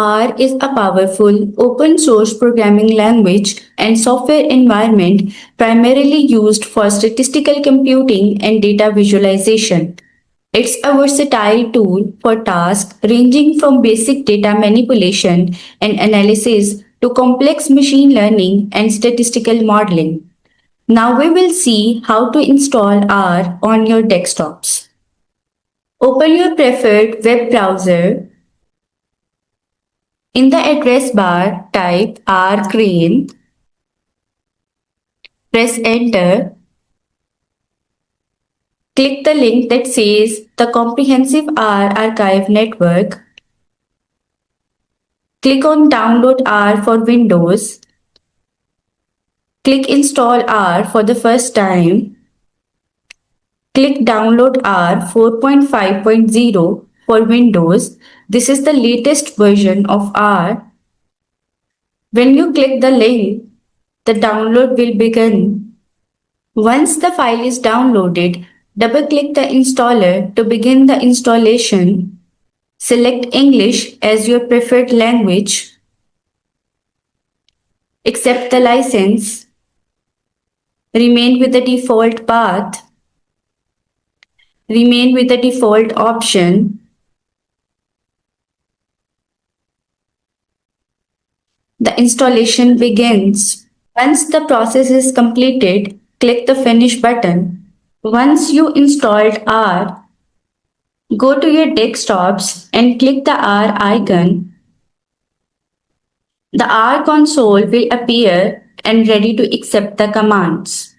R is a powerful open source programming language and software environment primarily used for statistical computing and data visualization. It's a versatile tool for tasks ranging from basic data manipulation and analysis to complex machine learning and statistical modeling. Now we will see how to install R on your desktops. Open your preferred web browser. In the address bar, type rcrane, press enter, click the link that says the Comprehensive R Archive Network, click on Download R for Windows, click Install R for the first time, click Download R 4.5.0 for Windows. This is the latest version of R. When you click the link, the download will begin. Once the file is downloaded, double-click the installer to begin the installation. Select English as your preferred language. Accept the license. Remain with the default path. Remain with the default option. The installation begins. Once the process is completed, click the Finish button. Once you installed R, go to your desktops and click the R icon. The R console will appear and ready to accept the commands.